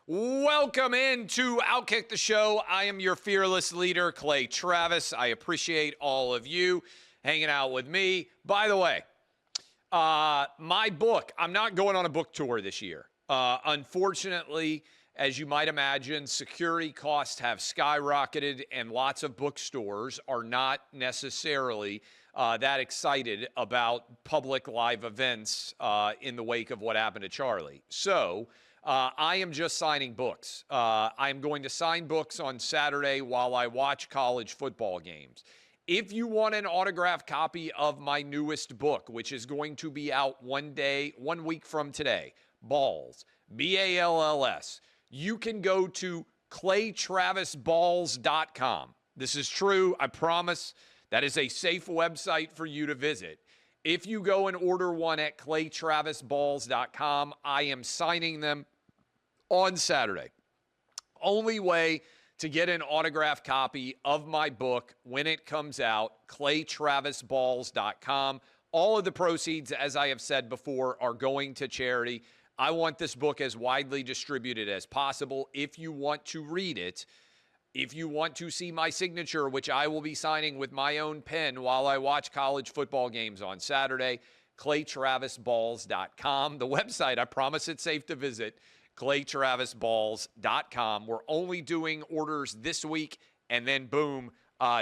Welcome into OutKick the show. I am your fearless leader, Clay Travis. I appreciate all of you hanging out with me. By the way, my book, I'm not going on a book tour this year. Unfortunately, as you might imagine, security costs have skyrocketed and lots of bookstores are not necessarily that excited about public live events in the wake of what happened to Charlie. So I am just signing books. I am going to sign books on Saturday while I watch college football games. If you want an autographed copy of my newest book, which is going to be out 1 week from today, Balls, B-A-L-L-S, you can go to claytravisballs.com. This is true, I promise. That is a safe website for you to visit. If you go and order one at claytravisballs.com, I am signing them on Saturday. Only way to get an autographed copy of my book when it comes out, claytravisballs.com. All of the proceeds, as I have said before, are going to charity. I want this book as widely distributed as possible. If you want to read it, if you want to see my signature, which I will be signing with my own pen while I watch college football games on Saturday, claytravisballs.com. The website, I promise it's safe to visit, claytravisballs.com. We're only doing orders this week, and then boom,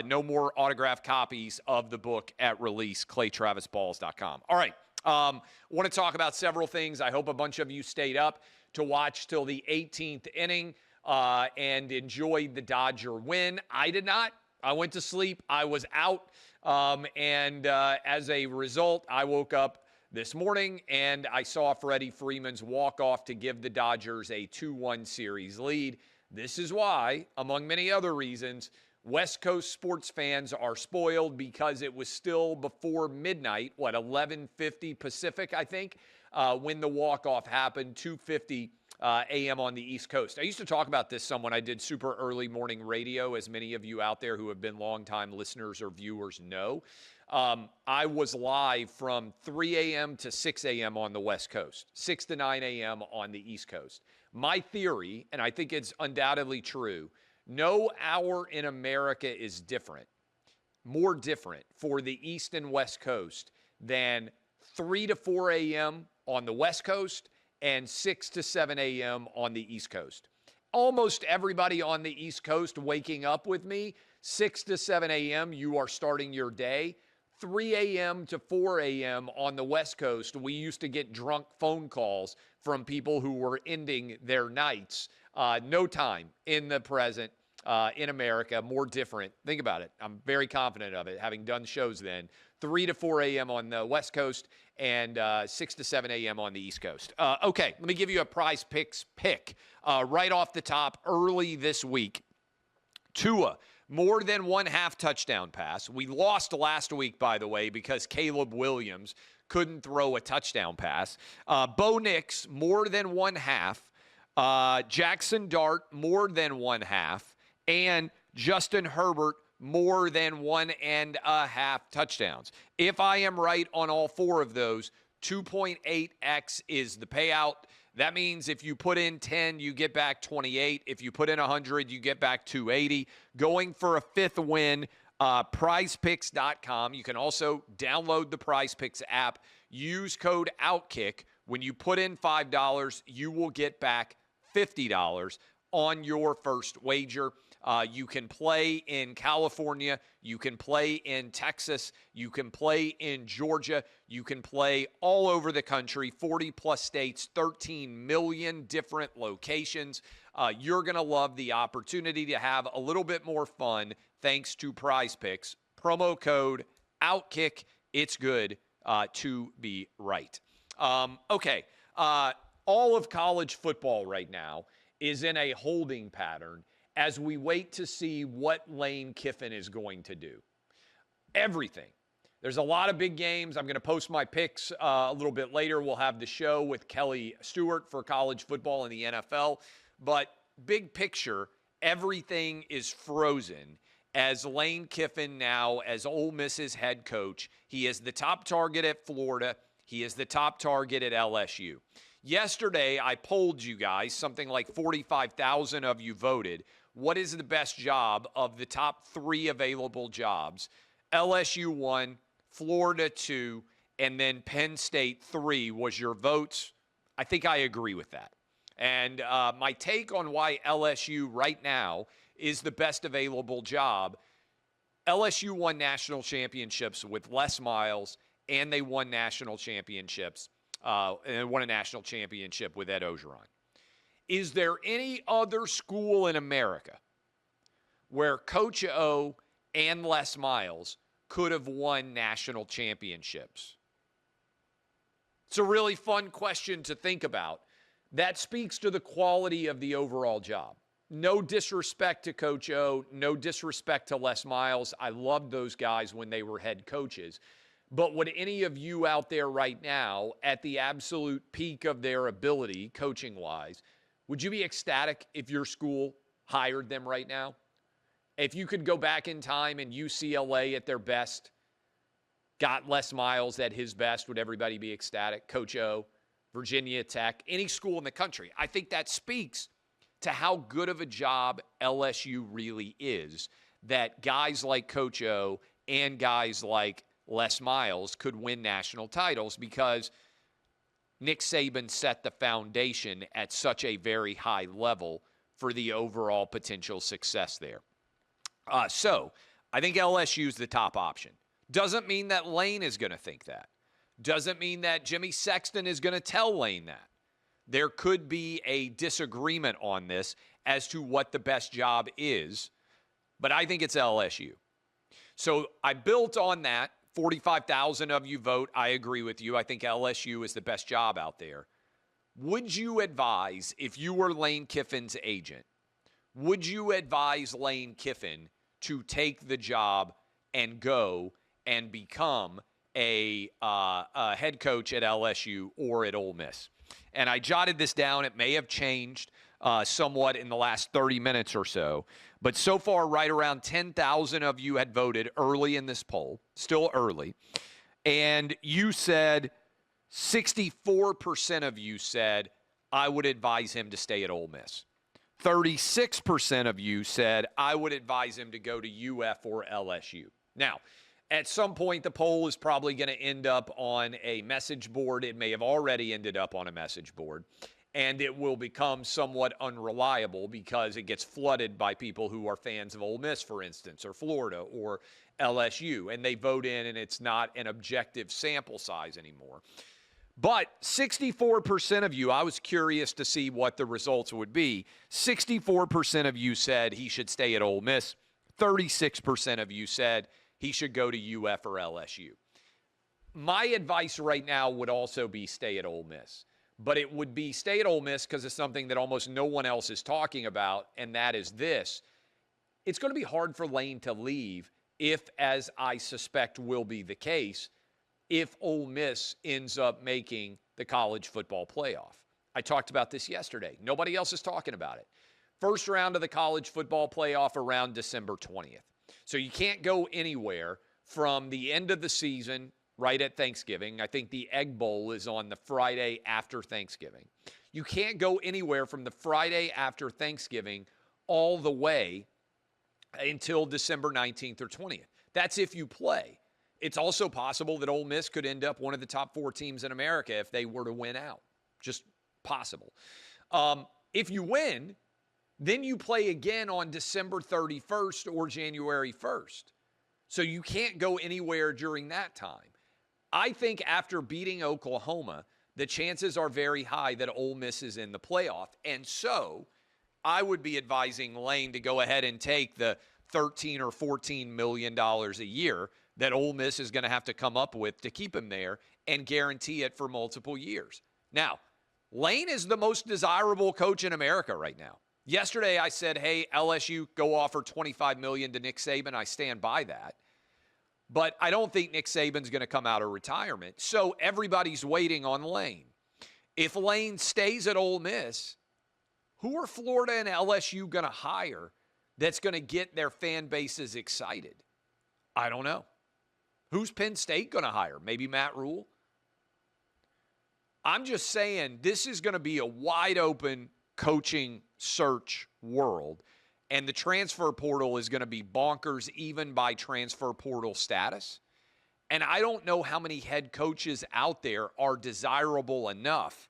no more autographed copies of the book at release, claytravisballs.com. All right, want to talk about several things. I hope a bunch of you stayed up to watch till the 18th inning and enjoyed the Dodger win. I did not. I went to sleep. I was out, and as a result, I woke up this morning, and I saw Freddie Freeman's walk-off to give the Dodgers a 2-1 series lead. This is why, among many other reasons, West Coast sports fans are spoiled because it was still before midnight, 11:50 Pacific, I think, when the walk-off happened, 2:50 a.m. on the East Coast. I used to talk about this some when I did super early morning radio, as many of you out there who have been longtime listeners or viewers know. I was live from 3 a.m. to 6 a.m. on the West Coast, 6 to 9 a.m. on the East Coast. My theory, and I think it's undoubtedly true, no hour in America is different, more different for the East and West Coast than 3 to 4 a.m. on the West Coast and 6 to 7 a.m. on the East Coast. Almost everybody on the East Coast waking up with me, 6 to 7 a.m., you are starting your day. 3 a.m. to 4 a.m. on the West Coast, we used to get drunk phone calls from people who were ending their nights. No time in the present in America, more different. Think about it. I'm very confident of it, having done shows then. 3 to 4 a.m. on the West Coast and 6 to 7 a.m. on the East Coast. Okay, let me give you a PrizePicks pick right off the top early this week. Tua, more than 1/2 touchdown pass. We lost last week, by the way, because Caleb Williams couldn't throw a touchdown pass. Bo Nix, more than 1/2. Jackson Dart, more than 1/2. And Justin Herbert, more than 1.5 touchdowns. If I am right on all four of those, 2.8x is the payout. That means if you put in 10, you get back 28. If you put in 100, you get back 280. Going for a fifth win, PrizePicks.com. You can also download the PrizePicks app. Use code OutKick. When you put in $5, you will get back $50 on your first wager. You can play in California. You can play in Texas. You can play in Georgia. You can play all over the country, 40-plus states, 13 million different locations. You're going to love the opportunity to have a little bit more fun thanks to PrizePicks. Promo code OutKick. It's good to be right. Okay. All of college football right now is in a holding pattern as we wait to see what Lane Kiffin is going to do. Everything. There's a lot of big games. I'm going to post my picks a little bit later. We'll have the show with Kelly Stewart for college football and the NFL. But big picture, everything is frozen as Lane Kiffin now, as Ole Miss's head coach, he is the top target at Florida. He is the top target at LSU. Yesterday, I polled you guys, something like 45,000 of you voted. What is the best job of the top 3 available jobs? LSU 1, Florida 2, and then Penn State 3 was your votes. I think I agree with that. And my take on why LSU right now is the best available job, LSU won national championships with Les Miles, and they won national championships. And won a national championship with Ed Orgeron. Is there any other school in America where Coach O and Les Miles could have won national championships? It's a really fun question to think about. That speaks to the quality of the overall job. No disrespect to Coach O, no disrespect to Les Miles. I loved those guys when they were head coaches. But would any of you out there right now, at the absolute peak of their ability, coaching-wise, would you be ecstatic if your school hired them right now? If you could go back in time and UCLA at their best got Les Miles at his best, would everybody be ecstatic? Coach O, Virginia Tech, any school in the country. I think that speaks to how good of a job LSU really is, that guys like Coach O and guys like Les Miles could win national titles because Nick Saban set the foundation at such a very high level for the overall potential success there. So I think LSU is the top option. Doesn't mean that Lane is going to think that. Doesn't mean that Jimmy Sexton is going to tell Lane that. There could be a disagreement on this as to what the best job is, but I think it's LSU. So I built on that. 45,000 of you vote. I agree with you. I think LSU is the best job out there. Would you advise, if you were Lane Kiffin's agent, would you advise Lane Kiffin to take the job and go and become a head coach at LSU or at Ole Miss? And I jotted this down. It may have changed somewhat in the last 30 minutes or so. But so far, right around 10,000 of you had voted early in this poll, still early. And you said 64% of you said, I would advise him to stay at Ole Miss. 36% of you said, I would advise him to go to UF or LSU. Now, at some point, the poll is probably going to end up on a message board. It may have already ended up on a message board. And it will become somewhat unreliable because it gets flooded by people who are fans of Ole Miss, for instance, or Florida or LSU. And they vote in, and it's not an objective sample size anymore. But 64% of you, I was curious to see what the results would be. 64% of you said he should stay at Ole Miss. 36% of you said he should go to UF or LSU. My advice right now would also be stay at Ole Miss. But it would be stay at Ole Miss because it's something that almost no one else is talking about, and that is this. It's going to be hard for Lane to leave if, as I suspect will be the case, if Ole Miss ends up making the college football playoff. I talked about this yesterday. Nobody else is talking about it. First round of the college football playoff around December 20th. So you can't go anywhere from the end of the season right at Thanksgiving. I think the Egg Bowl is on the Friday after Thanksgiving. You can't go anywhere from the Friday after Thanksgiving all the way until December 19th or 20th. That's if you play. It's also possible that Ole Miss could end up one of the top 4 teams in America if they were to win out. Just possible. If you win, then you play again on December 31st or January 1st. So you can't go anywhere during that time. I think after beating Oklahoma, the chances are very high that Ole Miss is in the playoff. And so I would be advising Lane to go ahead and take the $13 or $14 million a year that Ole Miss is going to have to come up with to keep him there and guarantee it for multiple years. Now, Lane is the most desirable coach in America right now. Yesterday I said, hey, LSU, go offer $25 million to Nick Saban. I stand by that. But I don't think Nick Saban's going to come out of retirement. So everybody's waiting on Lane. If Lane stays at Ole Miss, who are Florida and LSU going to hire that's going to get their fan bases excited? I don't know. Who's Penn State going to hire? Maybe Matt Rule? I'm just saying this is going to be a wide open coaching search world, and the transfer portal is going to be bonkers even by transfer portal status. And I don't know how many head coaches out there are desirable enough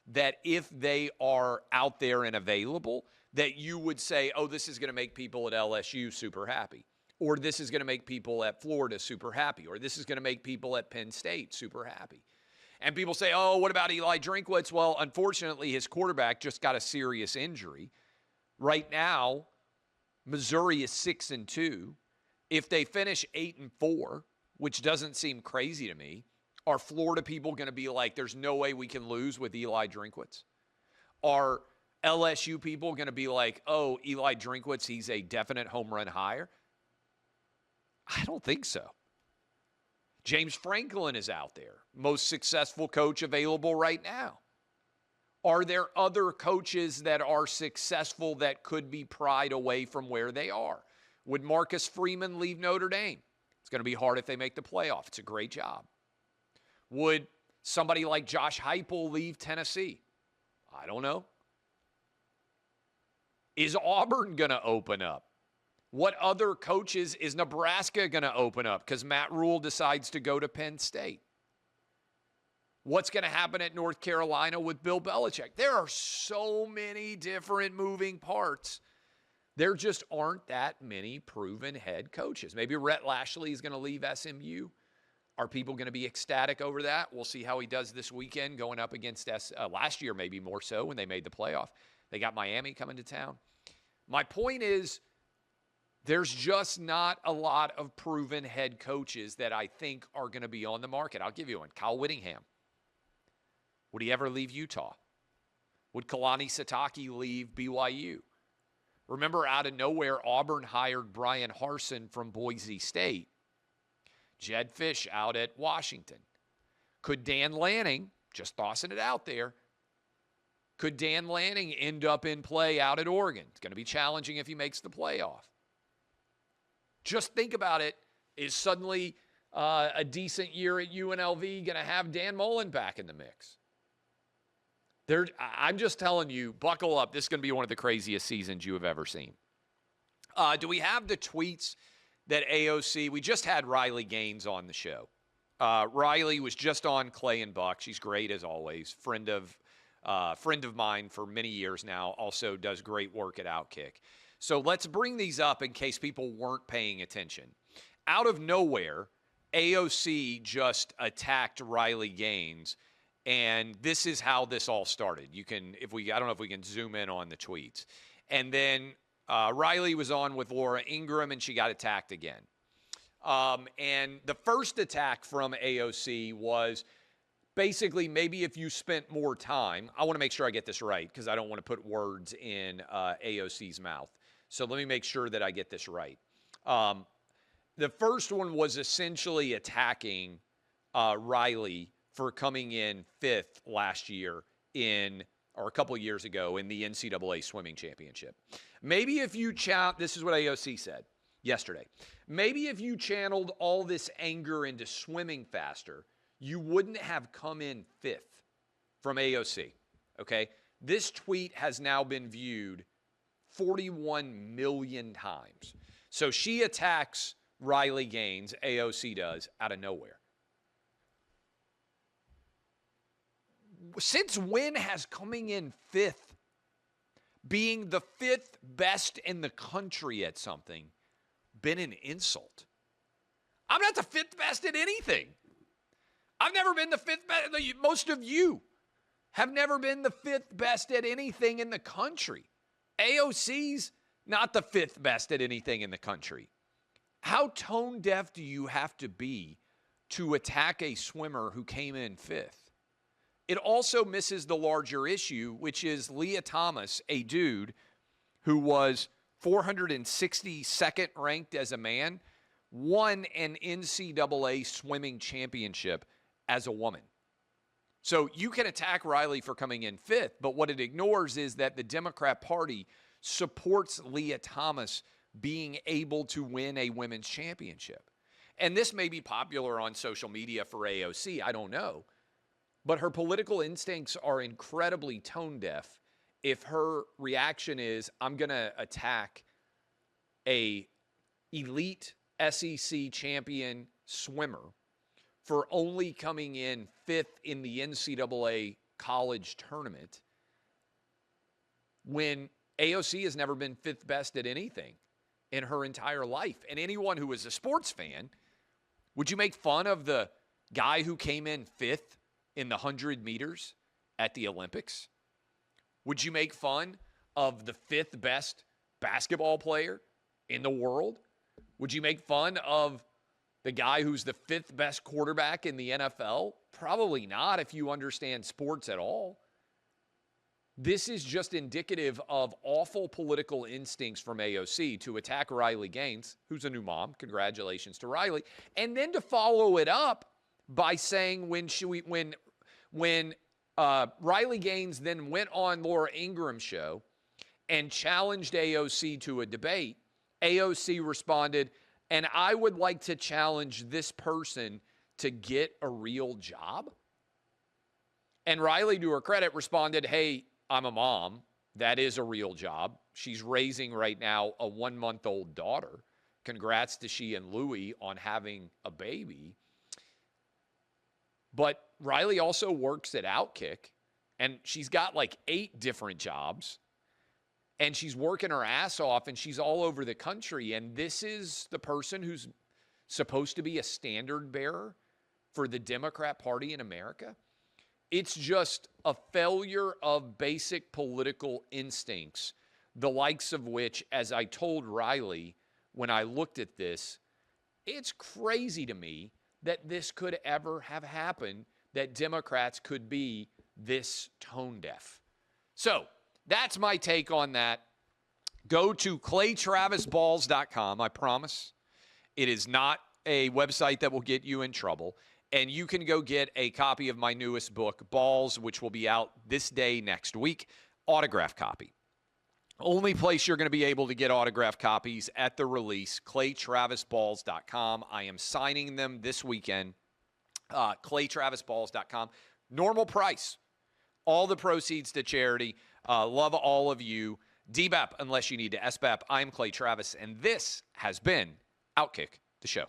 that if they are out there and available, that you would say, oh, this is going to make people at LSU super happy, or this is going to make people at Florida super happy, or this is going to make people at Penn State super happy. And people say, oh, what about Eli Drinkwitz? Well, unfortunately, his quarterback just got a serious injury. Right now, Missouri is 6-2. If they finish 8-4, which doesn't seem crazy to me, are Florida people going to be like, there's no way we can lose with Eli Drinkwitz? Are LSU people going to be like, oh, Eli Drinkwitz, he's a definite home run hire? I don't think so. James Franklin is out there, most successful coach available right now. Are there other coaches that are successful that could be pried away from where they are? Would Marcus Freeman leave Notre Dame? It's going to be hard if they make the playoff. It's a great job. Would somebody like Josh Heupel leave Tennessee? I don't know. Is Auburn going to open up? What other coaches is Nebraska going to open up because Matt Rule decides to go to Penn State? What's going to happen at North Carolina with Bill Belichick? There are so many different moving parts. There just aren't that many proven head coaches. Maybe Rhett Lashley is going to leave SMU. Are people going to be ecstatic over that? We'll see how he does this weekend going up against last year, maybe more so when they made the playoff. They got Miami coming to town. My point is, there's just not a lot of proven head coaches that I think are going to be on the market. I'll give you one. Kyle Whittingham. Would he ever leave Utah? Would Kalani Sitake leave BYU? Remember, out of nowhere, Auburn hired Brian Harsin from Boise State. Jed Fish out at Washington. Could Dan Lanning, just tossing it out there, could Dan Lanning end up in play out at Oregon? It's going to be challenging if he makes the playoff. Just think about it. Is suddenly a decent year at UNLV going to have Dan Mullen back in the mix? I'm just telling you, buckle up. This is going to be one of the craziest seasons you have ever seen. Do we have the tweets that AOC? We just had Riley Gaines on the show. Riley was just on Clay and Buck. She's great as always. Friend of mine for many years now. Also does great work at OutKick. So let's bring these up in case people weren't paying attention. Out of nowhere, AOC just attacked Riley Gaines, and this is how this all started. I don't know if we can zoom in on the tweets. And then Riley was on with Laura Ingraham, and she got attacked again. And the first attack from AOC was basically, maybe if you spent more time, I want to make sure I get this right because I don't want to put words in AOC's mouth. So let me make sure that I get this right. The first one was essentially attacking Riley for coming in 5th last year or a couple years ago in the NCAA swimming championship. Maybe if you this is what AOC said yesterday. Maybe if you channeled all this anger into swimming faster, you wouldn't have come in 5th from AOC, okay? This tweet has now been viewed 41 million times. So she attacks Riley Gaines, AOC does, out of nowhere. Since when has coming in 5th, being the 5th best in the country at something, been an insult? I'm not the 5th best at anything. I've never been the 5th best. Most of you have never been the 5th best at anything in the country. AOC's not the 5th best at anything in the country. How tone deaf do you have to be to attack a swimmer who came in 5th? It also misses the larger issue, which is Leah Thomas, a dude who was 462nd ranked as a man, won an NCAA swimming championship as a woman. So you can attack Riley for coming in 5th, but what it ignores is that the Democrat Party supports Leah Thomas being able to win a women's championship. And this may be popular on social media for AOC, I don't know. But her political instincts are incredibly tone deaf if her reaction is, I'm going to attack a elite SEC champion swimmer for only coming in 5th in the NCAA college tournament when AOC has never been 5th best at anything in her entire life. And anyone who is a sports fan, would you make fun of the guy who came in 5th in the 100 meters at the Olympics? Would you make fun of the 5th best basketball player in the world? Would you make fun of the guy who's the 5th best quarterback in the NFL? Probably not if you understand sports at all. This is just indicative of awful political instincts from AOC to attack Riley Gaines, who's a new mom. Congratulations to Riley. And then to follow it up by saying when Riley Gaines then went on Laura Ingram's show and challenged AOC to a debate, AOC responded, and I would like to challenge this person to get a real job. And Riley, to her credit, responded, hey, I'm a mom. That is a real job. She's raising right now a 1-month-old daughter. Congrats to she and Louie on having a baby. But Riley also works at OutKick, and she's got like 8 different jobs. And she's working her ass off, and she's all over the country. And this is the person who's supposed to be a standard bearer for the Democrat Party in America. It's just a failure of basic political instincts, the likes of which, as I told Riley when I looked at this, it's crazy to me that this could ever have happened, that Democrats could be this tone deaf. So that's my take on that. Go to claytravisballs.com. I promise it is not a website that will get you in trouble. And you can go get a copy of my newest book, Balls, which will be out this day next week. Autograph copy. Only place you're going to be able to get autograph copies at the release, claytravisballs.com. I am signing them this weekend. Claytravisballs.com. Normal price. All the proceeds to charity. Love all of you. DBAP unless you need to SBAP. I'm Clay Travis, and this has been OutKick, the show.